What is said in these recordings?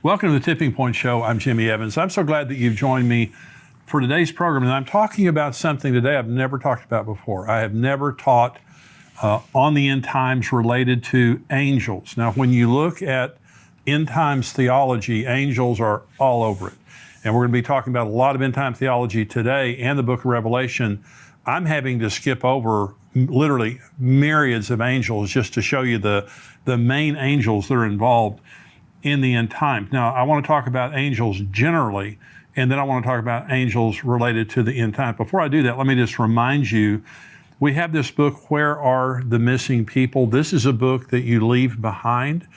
Welcome to the Tipping Point Show. I'm Jimmy Evans. I'm so glad that you've joined me for today's program. And I'm talking about something today I've never talked about before. I have never taught on the end times related to angels. Now, when you look at end times theology, angels are all over it. And we're going to be talking about a lot of end time theology today and the book of Revelation. I'm having to skip over literally myriads of angels just to show you the main angels that are involved in the end times. Now, I want to talk about angels generally, and then I want to talk about angels related to the end time. Before I do that, let me just remind you, we have this book, Where Are the Missing People? This is a book that you leave behind.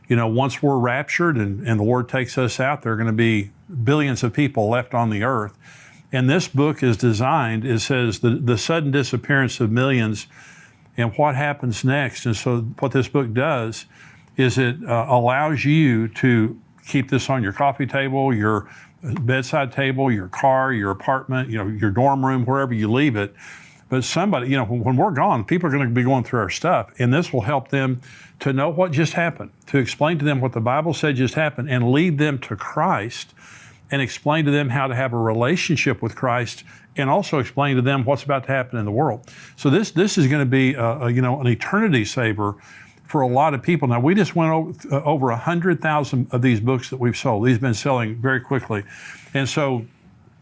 You know, once we're raptured and the Lord takes us out, there are going to be billions of people left on the earth. And this book is designed, it says the sudden disappearance of millions and what happens next. And so what this book does is it allows you to keep this on your coffee table, your bedside table, your car, your apartment, you know, your dorm room, wherever you leave it. But somebody, you know, when we're gone, people are going to be going through our stuff, and this will help them to know what just happened, to explain to them what the Bible said just happened, and lead them to Christ, and explain to them how to have a relationship with Christ, and also explain to them what's about to happen in the world. So this is going to be, an eternity saver for a lot of people. Now, we just went over 100,000 of these books that we've sold. These have been selling very quickly. And so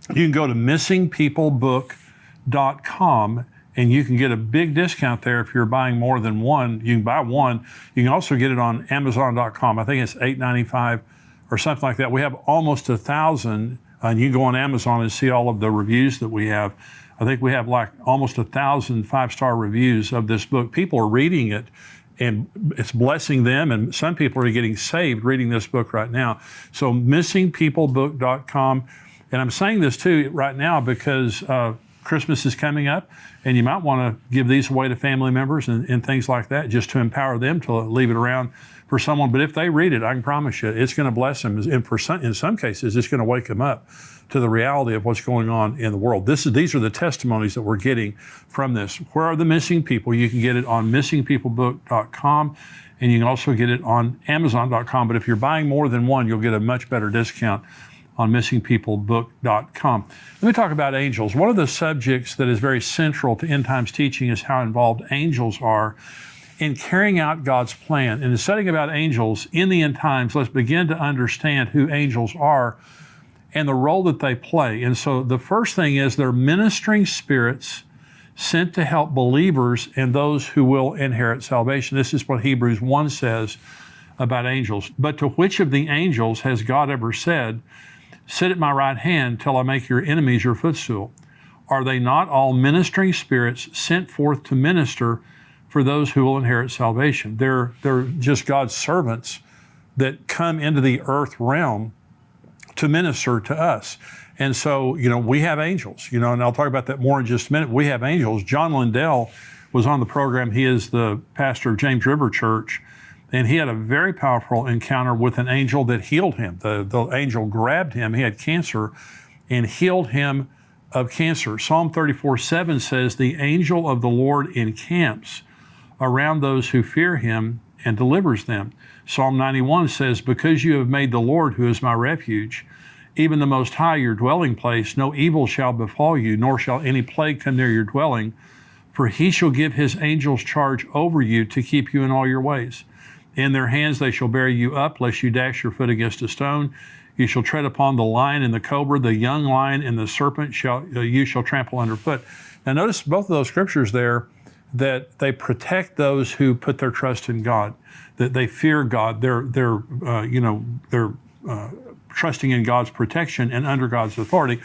you can go to missingpeoplebook.com and you can get a big discount there if you're buying more than one. You can buy one. You can also get it on Amazon.com. I think it's $8.95 or something like that. We have almost 1,000, and you can go on Amazon and see all of the reviews that we have. I think we have like almost 1,000 5-star reviews of this book. People are reading it, and it's blessing them, and some people are getting saved reading this book right now. So missingpeoplebook.com. And I'm saying this too right now because Christmas is coming up, and you might want to give these away to family members and things like that, just to empower them to leave it around for someone. But if they read it, I can promise you, it's going to bless them. And in some cases, it's going to wake them up to the reality of what's going on in the world. These are the testimonies that we're getting from this. Where Are the Missing People? You can get it on missingpeoplebook.com, and you can also get it on Amazon.com. But if you're buying more than one, you'll get a much better discount on missingpeoplebook.com. Let me talk about angels. One of the subjects that is very central to end times teaching is how involved angels are in carrying out God's plan. And in studying about angels in the end times, let's begin to understand who angels are and the role that they play. And so the first thing is they're ministering spirits sent to help believers and those who will inherit salvation. This is what Hebrews 1 says about angels. But to which of the angels has God ever said, "Sit at my right hand till I make your enemies your footstool"? Are they not all ministering spirits sent forth to minister for those who will inherit salvation? They're just God's servants that come into the earth realm to minister to us. And so, we have angels, and I'll talk about that more in just a minute. We have angels. John Lindell was on the program. He is the pastor of James River Church, and he had a very powerful encounter with an angel that healed him. The angel grabbed him. He had cancer and healed him of cancer. Psalm 34:7 says, "The angel of the Lord encamps around those who fear him and delivers them." Psalm 91 says, "Because you have made the Lord, who is my refuge, even the Most High, your dwelling place, no evil shall befall you, nor shall any plague come near your dwelling. For he shall give his angels charge over you to keep you in all your ways. In their hands they shall bear you up, lest you dash your foot against a stone. You shall tread upon the lion and the cobra, the young lion and the serpent you shall trample underfoot." Now notice both of those scriptures there, that they protect those who put their trust in God, that they fear God. They're trusting in God's protection and under God's authority.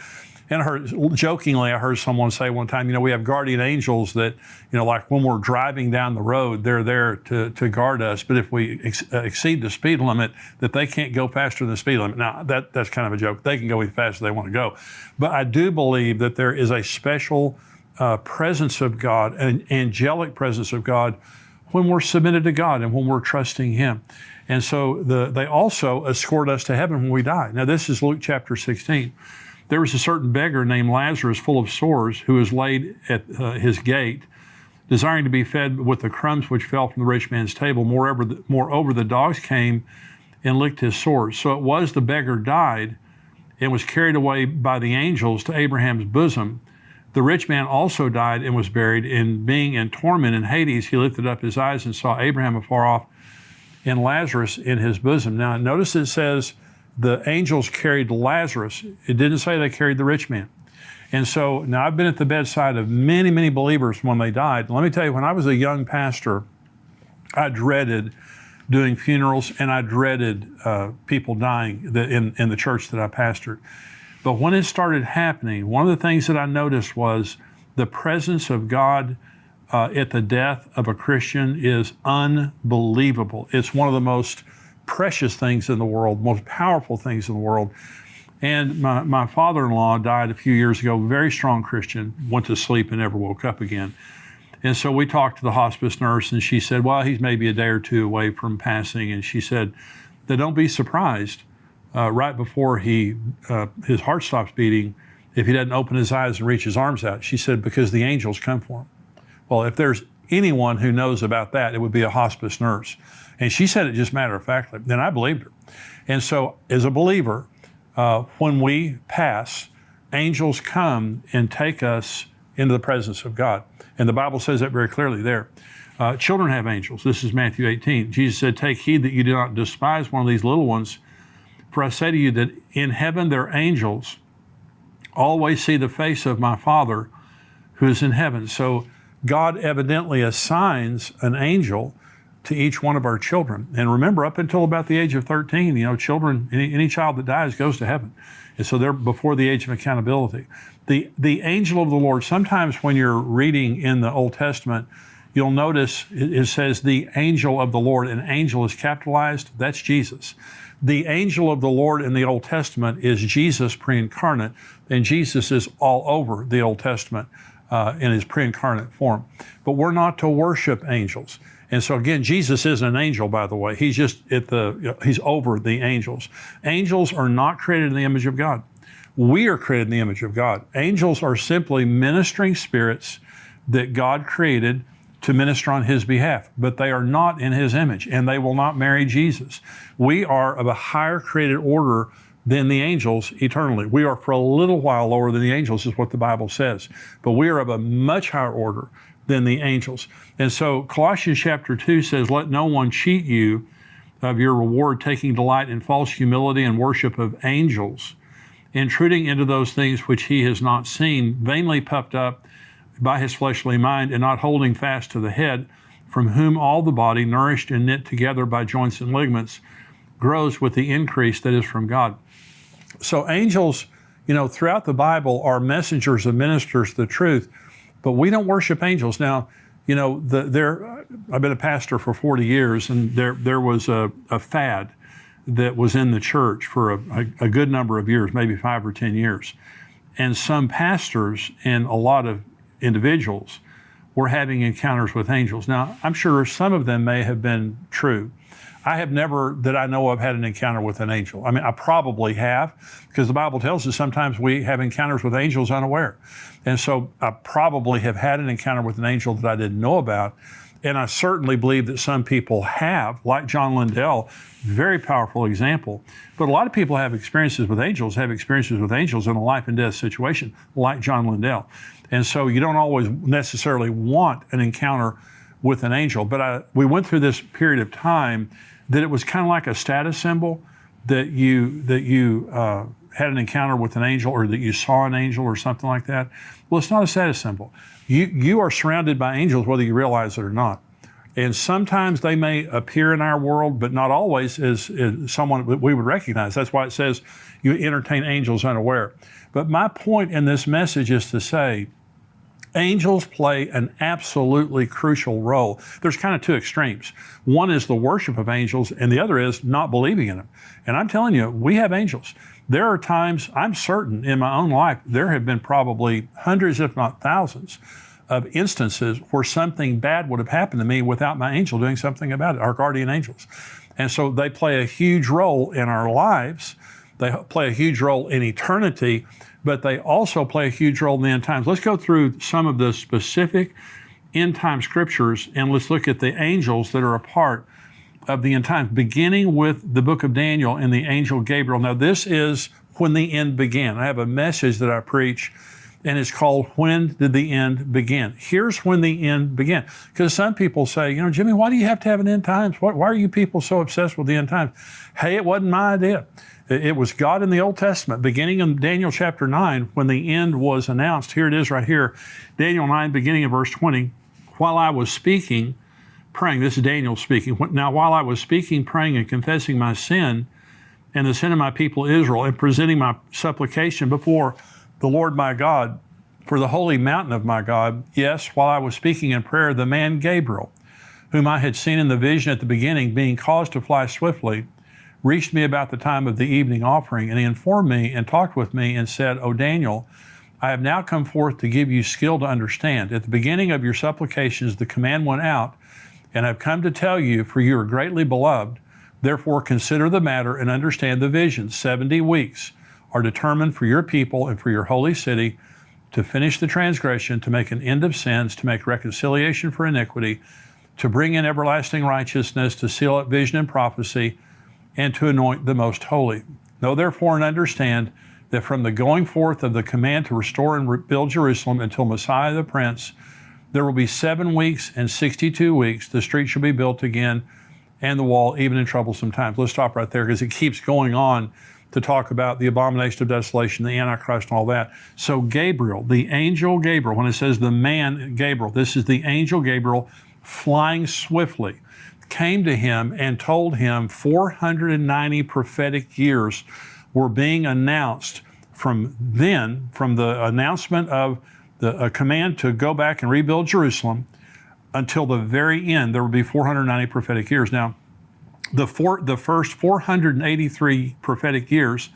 And jokingly, I heard someone say one time, we have guardian angels that, like when we're driving down the road, they're there to guard us. But if we exceed the speed limit, that they can't go faster than the speed limit. Now, that's kind of a joke. They can go as fast as they want to go. But I do believe that there is a special presence of God, an angelic presence of God, when we're submitted to God and when we're trusting Him. And so they also escort us to heaven when we die. Now, this is Luke chapter 16. There was a certain beggar named Lazarus, full of sores, who was laid at his gate, desiring to be fed with the crumbs which fell from the rich man's table. Moreover, the dogs came and licked his sores. So it was the beggar died and was carried away by the angels to Abraham's bosom. The rich man also died and was buried, and being in torment in Hades, he lifted up his eyes and saw Abraham afar off and Lazarus in his bosom. Now, notice it says the angels carried Lazarus. It didn't say they carried the rich man. And so now I've been at the bedside of many, many believers when they died. Let me tell you, when I was a young pastor, I dreaded doing funerals, and I dreaded people dying in the church that I pastored. But when it started happening, one of the things that I noticed was the presence of God at the death of a Christian is unbelievable. It's one of the most precious things in the world, most powerful things in the world. And my father-in-law died a few years ago, very strong Christian, went to sleep and never woke up again. And so we talked to the hospice nurse, and she said, well, he's maybe a day or two away from passing. And she said that don't be surprised right before his heart stops beating if he doesn't open his eyes and reach his arms out. She said, because the angels come for him. Well, if there's anyone who knows about that, it would be a hospice nurse. And she said it just matter-of-factly. Then I believed her. And so as a believer, when we pass, angels come and take us into the presence of God. And the Bible says that very clearly there. Children have angels. This is Matthew 18. Jesus said, take heed that you do not despise one of these little ones. For I say to you that in heaven their angels always see the face of my Father who is in heaven. So God evidently assigns an angel to each one of our children. And remember, up until about the age of 13, children, any child that dies goes to heaven. And so they're before the age of accountability. The angel of the Lord, sometimes when you're reading in the Old Testament, you'll notice it says the angel of the Lord, and angel is capitalized. That's Jesus. The angel of the Lord in the Old Testament is Jesus pre-incarnate, and Jesus is all over the Old Testament in his pre-incarnate form. But we're not to worship angels. And so again, Jesus isn't an angel, by the way. He's just he's over the angels. Angels are not created in the image of God. We are created in the image of God. Angels are simply ministering spirits that God created to minister on his behalf, but they are not in his image, and they will not marry Jesus. We are of a higher created order than the angels eternally. We are for a little while lower than the angels, is what the Bible says, but we are of a much higher order than the angels. And so Colossians chapter 2 says, let no one cheat you of your reward, taking delight in false humility and worship of angels, intruding into those things which he has not seen, vainly puffed up by his fleshly mind, and not holding fast to the head, from whom all the body, nourished and knit together by joints and ligaments, grows with the increase that is from God. So angels, throughout the Bible are messengers and ministers of the truth, but we don't worship angels. Now, I've been a pastor for 40 years, and there was a fad that was in the church for a good number of years, maybe 5 or 10 years. And some pastors and a lot of individuals were having encounters with angels. Now, I'm sure some of them may have been true. I have never, that I know of, had an encounter with an angel. I mean, I probably have, because the Bible tells us sometimes we have encounters with angels unaware. And so I probably have had an encounter with an angel that I didn't know about. And I certainly believe that some people have, like John Lindell, very powerful example. But a lot of people have experiences with angels in a life and death situation, like John Lindell. And so you don't always necessarily want an encounter with an angel. But we went through this period of time that it was kind of like a status symbol that you had an encounter with an angel, or that you saw an angel or something like that. Well, it's not a status symbol. You are surrounded by angels whether you realize it or not. And sometimes they may appear in our world, but not always as someone that we would recognize. That's why it says you entertain angels unaware. But my point in this message is to say, angels play an absolutely crucial role. There's kind of two extremes. One is the worship of angels, and the other is not believing in them. And I'm telling you, we have angels. There are times, I'm certain in my own life, there have been probably hundreds, if not thousands, of instances where something bad would have happened to me without my angel doing something about it, our guardian angels. And so they play a huge role in our lives. They play a huge role in eternity, but they also play a huge role in the end times. Let's go through some of the specific end time scriptures, and let's look at the angels that are a part of the end times, beginning with the book of Daniel and the angel Gabriel. Now, this is when the end began. I have a message that I preach, and it's called, When Did the End Begin? Here's when the end began. Because some people say, Jimmy, why do you have to have an end times? Why are you people so obsessed with the end times? Hey, it wasn't my idea. It was God in the Old Testament, beginning in Daniel chapter 9, when the end was announced. Here it is right here. Daniel 9, beginning of verse 20. While I was speaking, praying, this is Daniel speaking. Now, while I was speaking, praying, and confessing my sin and the sin of my people Israel, and presenting my supplication before the Lord my God for the holy mountain of my God, yes, while I was speaking in prayer, the man Gabriel, whom I had seen in the vision at the beginning, being caused to fly swiftly, reached me about the time of the evening offering, and he informed me and talked with me and said, O Daniel, I have now come forth to give you skill to understand. At the beginning of your supplications, the command went out, and I've come to tell you, for you are greatly beloved. Therefore, consider the matter and understand the vision. 70 weeks are determined for your people and for your holy city to finish the transgression, to make an end of sins, to make reconciliation for iniquity, to bring in everlasting righteousness, to seal up vision and prophecy, and to anoint the most holy. Know therefore and understand that from the going forth of the command to restore and rebuild Jerusalem until Messiah the Prince, there will be 7 weeks and 62 weeks. The street shall be built again, and the wall, even in troublesome times. Let's stop right there, because it keeps going on to talk about the abomination of desolation, the Antichrist, and all that. So Gabriel, the angel Gabriel, when it says the man Gabriel, this is the angel Gabriel flying swiftly, came to him and told him 490 prophetic years were being announced from the announcement of a command to go back and rebuild Jerusalem until the very end. There would be 490 prophetic years. Now, the first 483 prophetic years,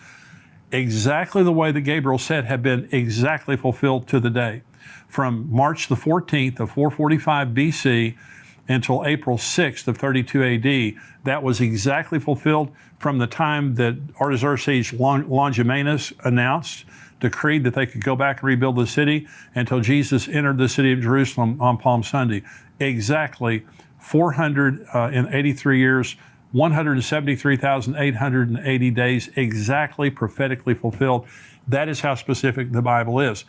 exactly the way that Gabriel said, have been exactly fulfilled to the day. From March the 14th of 445 BC until April 6th of 32 AD, that was exactly fulfilled from the time that Artaxerxes Longimanus decreed that they could go back and rebuild the city, until Jesus entered the city of Jerusalem on Palm Sunday. Exactly 483 years, 173,880 days, exactly prophetically fulfilled. That is how specific the Bible is.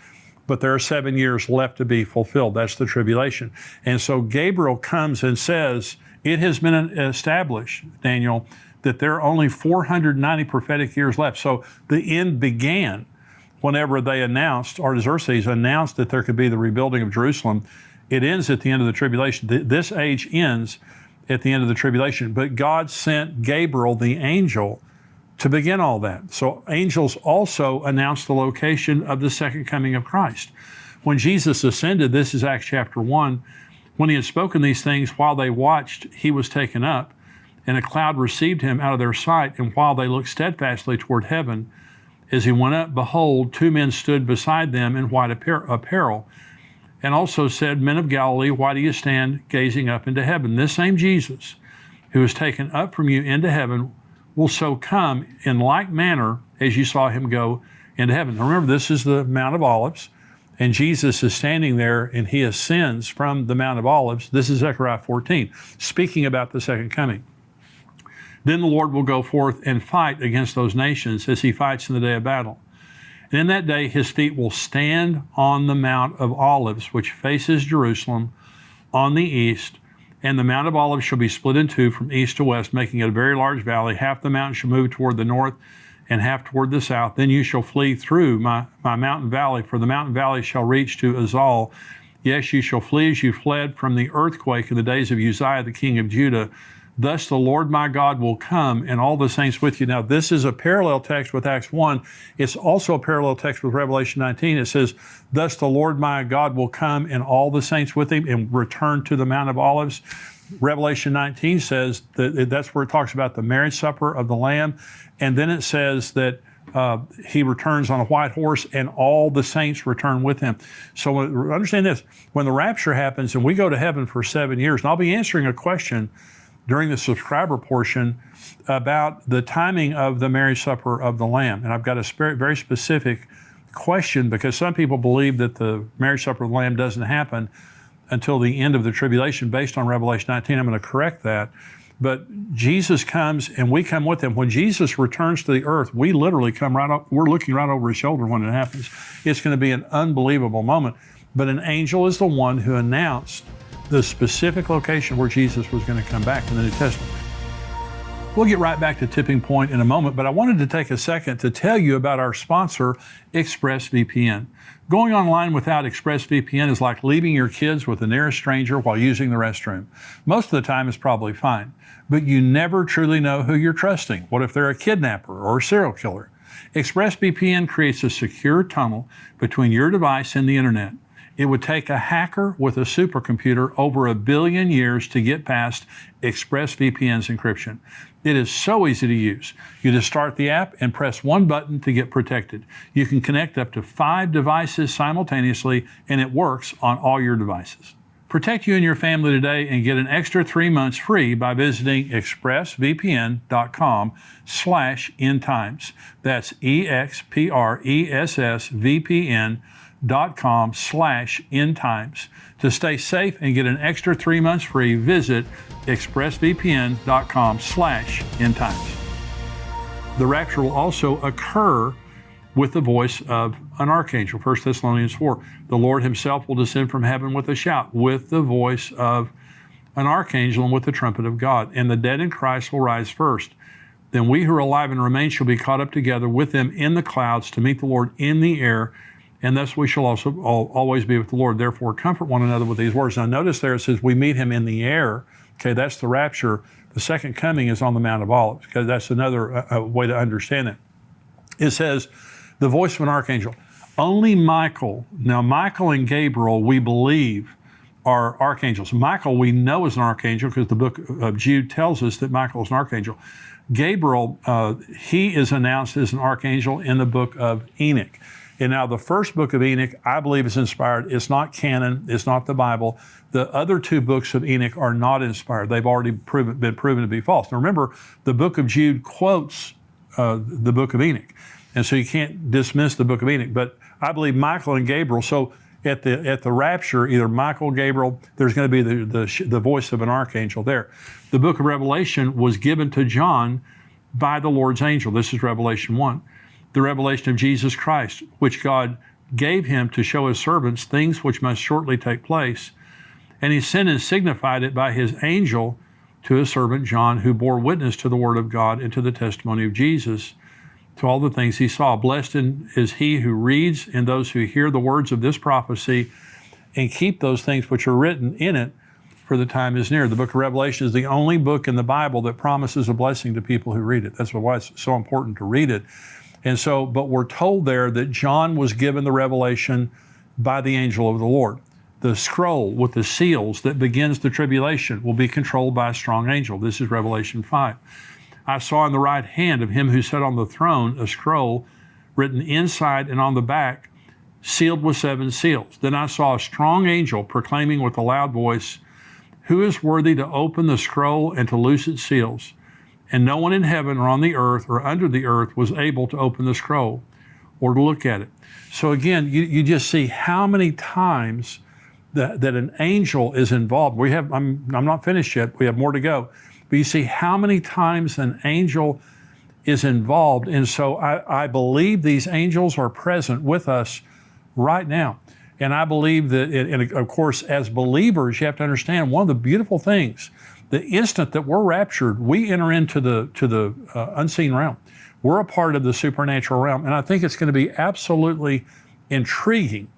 But there are 7 years left to be fulfilled. That's the tribulation. And so Gabriel comes and says, it has been established, Daniel, that there are only 490 prophetic years left. So the end began whenever Artaxerxes announced that there could be the rebuilding of Jerusalem. It ends at the end of the tribulation. This age ends at the end of the tribulation. But God sent Gabriel, the angel, to begin all that. So angels also announced the location of the second coming of Christ. When Jesus ascended, this is Acts chapter 1, when he had spoken these things, while they watched, he was taken up, and a cloud received him out of their sight. And while they looked steadfastly toward heaven, as he went up, behold, 2 men stood beside them in white apparel, and also said, Men of Galilee, why do you stand gazing up into heaven? This same Jesus, who is taken up from you into heaven, will so come in like manner as you saw him go into heaven. Now remember, this is the Mount of Olives, and Jesus is standing there, and he ascends from the Mount of Olives. This is Zechariah 14, speaking about the second coming. Then the Lord will go forth and fight against those nations as he fights in the day of battle. And in that day, his feet will stand on the Mount of Olives, which faces Jerusalem on the east. And the Mount of Olives shall be split in two from east to west, making it a very large valley. Half the mountain shall move toward the north and half toward the south. Then you shall flee through my mountain valley, for the mountain valley shall reach to Azal. Yes, you shall flee as you fled from the earthquake in the days of Uzziah, the king of Judah. Thus the Lord my God will come, and all the saints with you. Now, this is a parallel text with Acts 1. It's also a parallel text with Revelation 19. It says, thus the Lord my God will come, and all the saints with him, and return to the Mount of Olives. Revelation 19 says that's where it talks about the marriage supper of the Lamb. And then it says that he returns on a white horse, and all the saints return with him. So understand this. When the rapture happens and we go to heaven for 7 years, and I'll be answering a question during the subscriber portion about the timing of the marriage supper of the Lamb. And I've got a very specific question, because some people believe that the marriage supper of the Lamb doesn't happen until the end of the tribulation based on Revelation 19. I'm going to correct that. But Jesus comes and we come with him. When Jesus returns to the earth, we literally come right up, we're looking right over his shoulder when it happens. It's going to be an unbelievable moment. But an angel is the one who announced the specific location where Jesus was going to come back in the New Testament. We'll get right back to Tipping Point in a moment, but I wanted to take a second to tell you about our sponsor, ExpressVPN. Going online without ExpressVPN is like leaving your kids with the nearest stranger while using the restroom. Most of the time it's probably fine, but you never truly know who you're trusting. What if they're a kidnapper or a serial killer? ExpressVPN creates a secure tunnel between your device and the internet. It would take a hacker with a supercomputer over 1 billion years to get past ExpressVPN's encryption. It is so easy to use. You just start the app and press one button to get protected. You can connect up to 5 devices simultaneously, and it works on all your devices. Protect you and your family today and get an extra 3 months free by visiting expressvpn.com/endtimes. That's expressvpn.com/endtimes. To stay safe and get an extra 3 months free, visit expressvpn.com/endtimes. The rapture will also occur with the voice of an archangel. 1 Thessalonians 4. The Lord himself will descend from heaven with a shout, with the voice of an archangel and with the trumpet of God. And the dead in Christ will rise first. Then we who are alive and remain shall be caught up together with them in the clouds to meet the Lord in the air. And thus we shall also always be with the Lord. Therefore, comfort one another with these words. Now, notice there it says we meet him in the air. Okay, that's the rapture. The second coming is on the Mount of Olives. Okay, that's another way to understand it. It says, the voice of an archangel. Only Michael. Now, Michael and Gabriel, we believe, are archangels. Michael, we know is an archangel because the book of Jude tells us that Michael is an archangel. Gabriel, he is announced as an archangel in the book of Enoch. And now the first book of Enoch, I believe, is inspired. It's not canon. It's not the Bible. The other 2 books of Enoch are not inspired. They've already been proven to be false. Now remember, the book of Jude quotes the book of Enoch. And so you can't dismiss the book of Enoch. But I believe Michael and Gabriel, so at the rapture, either Michael, Gabriel, there's going to be the voice of an archangel there. The book of Revelation was given to John by the Lord's angel. This is Revelation 1. The revelation of Jesus Christ, which God gave him to show his servants things which must shortly take place. And he sent and signified it by his angel to his servant John, who bore witness to the word of God and to the testimony of Jesus, to all the things he saw. Blessed is he who reads and those who hear the words of this prophecy and keep those things which are written in it, for the time is near. The book of Revelation is the only book in the Bible that promises a blessing to people who read it. That's why it's so important to read it. And so, but we're told there that John was given the revelation by the angel of the Lord. The scroll with the seals that begins the tribulation will be controlled by a strong angel. This is Revelation 5. I saw in the right hand of him who sat on the throne a scroll written inside and on the back, sealed with 7 seals. Then I saw a strong angel proclaiming with a loud voice, who is worthy to open the scroll and to loose its seals? And no one in heaven or on the earth or under the earth was able to open the scroll or to look at it. So again, you just see how many times that an angel is involved. I'm not finished yet. We have more to go. But you see how many times an angel is involved. And so I believe these angels are present with us right now. And I believe that, and of course, as believers, you have to understand one of the beautiful things, the instant that we're raptured, we enter into the unseen realm. We're a part of the supernatural realm. And I think it's going to be absolutely intriguing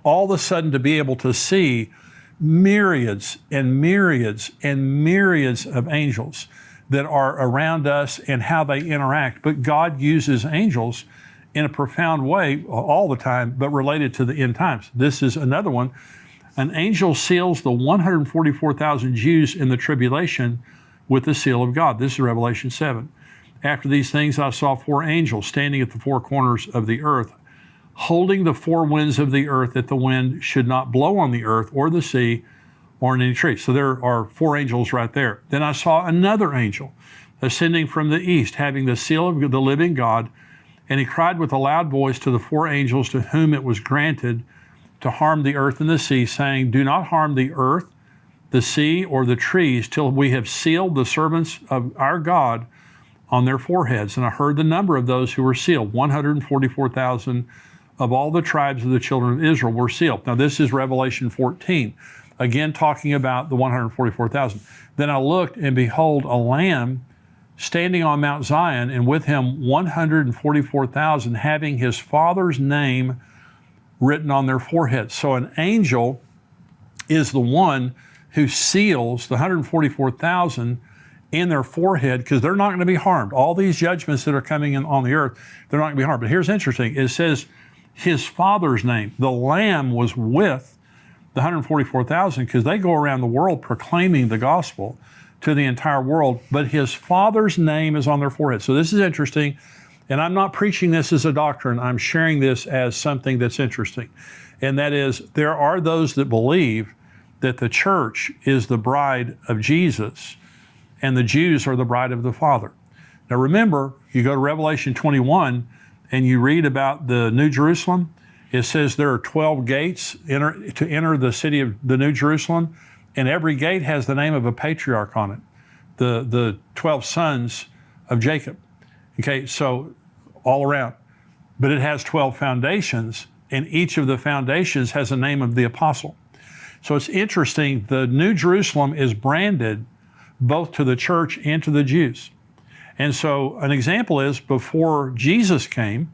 all of a sudden to be able to see myriads and myriads and myriads of angels that are around us and how they interact. But God uses angels in a profound way all the time, but related to the end times. This is another one. An angel seals the 144,000 Jews in the tribulation with the seal of God. This is Revelation 7. After these things, I saw 4 angels standing at the 4 corners of the earth, holding the 4 winds of the earth, that the wind should not blow on the earth or the sea or in any tree. So there are 4 angels right there. Then I saw another angel ascending from the east, having the seal of the living God, and he cried with a loud voice to the 4 angels to whom it was granted to harm the earth and the sea, saying, do not harm the earth, the sea, or the trees, till we have sealed the servants of our God on their foreheads. And I heard the number of those who were sealed. 144,000 of all the tribes of the children of Israel were sealed. Now this is Revelation 14, again talking about the 144,000. Then I looked, and behold, a lamb standing on Mount Zion, and with him 144,000, having his Father's name written on their foreheads. So an angel is the one who seals the 144,000 in their forehead, because they're not going to be harmed. All these judgments that are coming in on the earth, they're not going to be harmed. But here's interesting. It says his Father's name. The Lamb was with the 144,000 because they go around the world proclaiming the gospel to the entire world, but his Father's name is on their forehead. So this is interesting, and I'm not preaching this as a doctrine. I'm sharing this as something that's interesting, and that is there are those that believe that the church is the bride of Jesus, and the Jews are the bride of the Father. Now remember, you go to Revelation 21 and you read about the New Jerusalem. It says there are 12 gates to enter the city of the New Jerusalem, and every gate has the name of a patriarch on it, the 12 sons of Jacob. Okay, so all around. But it has 12 foundations, and each of the foundations has a name of the apostle. So it's interesting, the New Jerusalem is branded both to the church and to the Jews. And so an example is before Jesus came,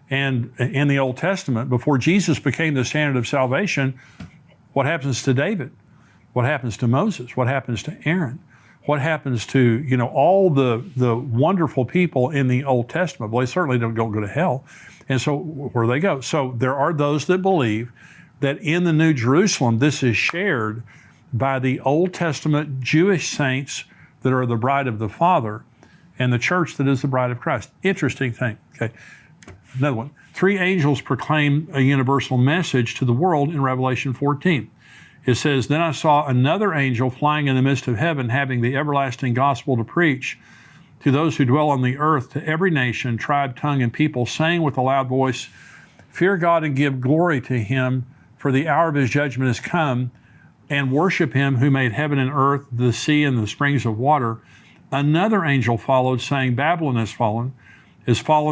and in the Old Testament, before Jesus became the standard of salvation, what happens to David? What happens to Moses? What happens to Aaron? What happens to, all the wonderful people in the Old Testament? Well, they certainly don't go to hell. And so where do they go? So there are those that believe that in the New Jerusalem, this is shared by the Old Testament Jewish saints that are the bride of the Father, and the church that is the bride of Christ. Interesting thing. Okay, another one. 3 angels proclaim a universal message to the world in Revelation 14. It says, then I saw another angel flying in the midst of heaven, having the everlasting gospel to preach to those who dwell on the earth, to every nation, tribe, tongue, and people, saying with a loud voice, fear God and give glory to him, for the hour of his judgment is come, and worship him who made heaven and earth, the sea, and the springs of water. Another angel followed, saying, Babylon is fallen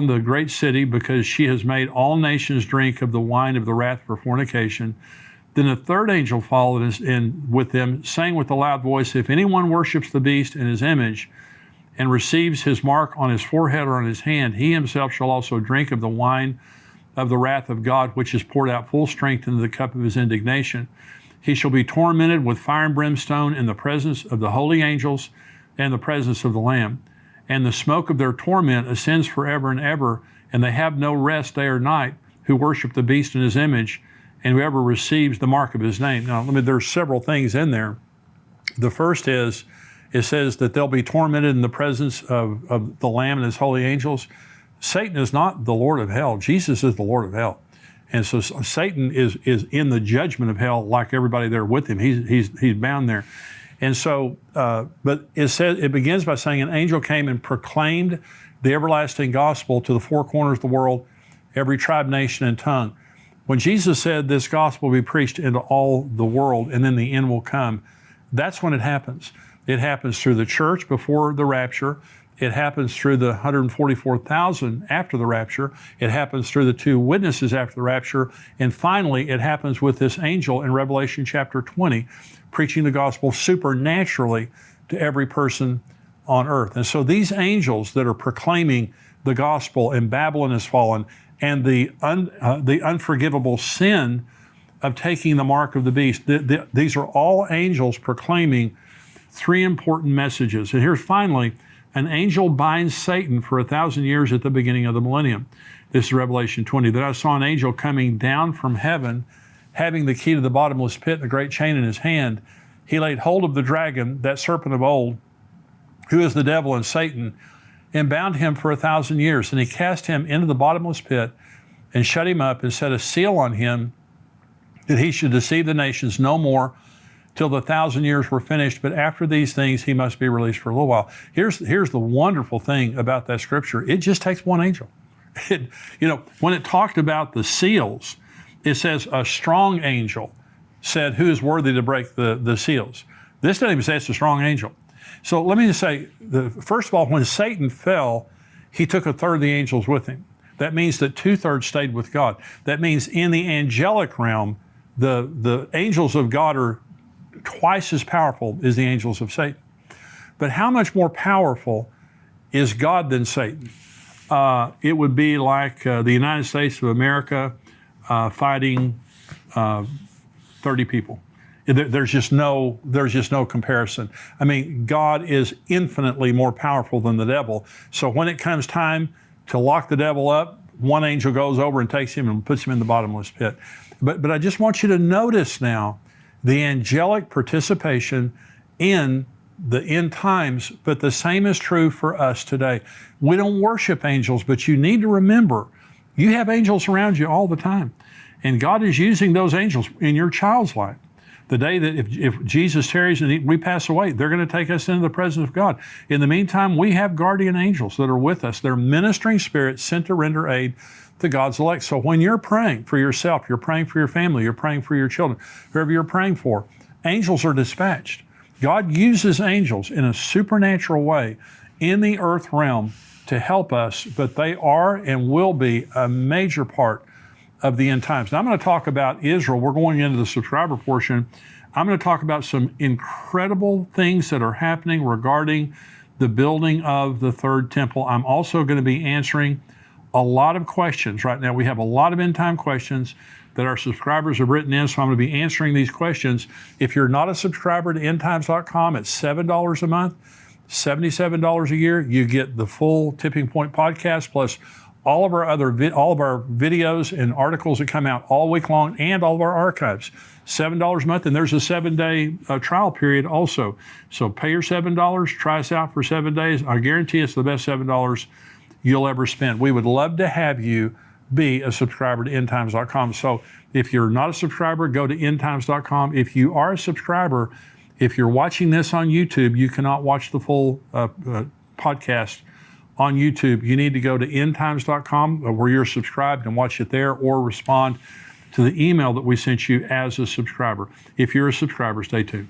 the great city, because she has made all nations drink of the wine of the wrath of her fornication. Then a third angel followed and with them, saying with a loud voice, if anyone worships the beast and his image, and receives his mark on his forehead or on his hand, he himself shall also drink of the wine of the wrath of God, which is poured out full strength into the cup of his indignation. He shall be tormented with fire and brimstone in the presence of the holy angels and the presence of the Lamb. And the smoke of their torment ascends forever and ever, and they have no rest day or night who worship the beast in his image, and whoever receives the mark of his name. Now, there's several things in there. The first is, it says that they'll be tormented in the presence of the Lamb and his holy angels. Satan is not the Lord of hell. Jesus is the Lord of hell. And so Satan is in the judgment of hell like everybody there with him. He's bound there. And so, but it begins by saying an angel came and proclaimed the everlasting gospel to the 4 corners of the world, every tribe, nation, and tongue. When Jesus said this gospel will be preached into all the world and then the end will come, that's when it happens. It happens through the church before the rapture. It happens through the 144,000 after the rapture. It happens through the 2 witnesses after the rapture. And finally, it happens with this angel in Revelation chapter 20, preaching the gospel supernaturally to every person on earth. And so these angels that are proclaiming the gospel, and Babylon is fallen, and the unforgivable sin of taking the mark of the beast, these are all angels proclaiming 3 important messages. And here's finally, an angel binds Satan for 1,000 years at the beginning of the millennium. This is Revelation 20. Then I saw an angel coming down from heaven, having the key to the bottomless pit and a great chain in his hand. He laid hold of the dragon, that serpent of old, who is the devil and Satan, and bound him for 1,000 years. And he cast him into the bottomless pit and shut him up and set a seal on him, that he should deceive the nations no more till the 1,000 years were finished. But after these things, he must be released for a little while. Here's the wonderful thing about that scripture. It just takes one angel. When it talked about the seals, it says a strong angel said, who is worthy to break the seals? This doesn't even say it's a strong angel. So let me just say, first of all, when Satan fell, he took a third of the angels with him. That means that 2/3 stayed with God. That means in the angelic realm, the angels of God are twice as powerful as the angels of Satan. But how much more powerful is God than Satan? It would be like the United States of America fighting 30 people. There's just no comparison. I mean, God is infinitely more powerful than the devil. So when it comes time to lock the devil up, one angel goes over and takes him and puts him in the bottomless pit. But I just want you to notice now the angelic participation in the end times, but the same is true for us today. We don't worship angels, but you need to remember, you have angels around you all the time. And God is using those angels in your child's life. The day that if Jesus tarries and we pass away, they're going to take us into the presence of God. In the meantime, we have guardian angels that are with us. They're ministering spirits sent to render aid to God's elect. So when you're praying for yourself, you're praying for your family, you're praying for your children, whoever you're praying for, angels are dispatched. God uses angels in a supernatural way in the earth realm to help us, but they are and will be a major part of the end times. Now I'm going to talk about Israel. We're going into the subscriber portion. I'm going to talk about some incredible things that are happening regarding the building of the third temple. I'm also going to be answering a lot of questions right now. We have a lot of end time questions that our subscribers have written in, so I'm going to be answering these questions. If you're not a subscriber to endtimes.com, it's $7 a month, $77 a year. You get the full Tipping Point podcast plus all of our videos and articles that come out all week long, and all of our archives. $7 a month, and there's a 7-day trial period also. So pay your $7, try us out for 7 days. I guarantee it's the best $7 you'll ever spend. We would love to have you be a subscriber to endtimes.com. So if you're not a subscriber, go to endtimes.com. If you are a subscriber, if you're watching this on YouTube, you cannot watch the full podcast on YouTube. You need to go to endtimes.com where you're subscribed and watch it there, or respond to the email that we sent you as a subscriber. If you're a subscriber, stay tuned.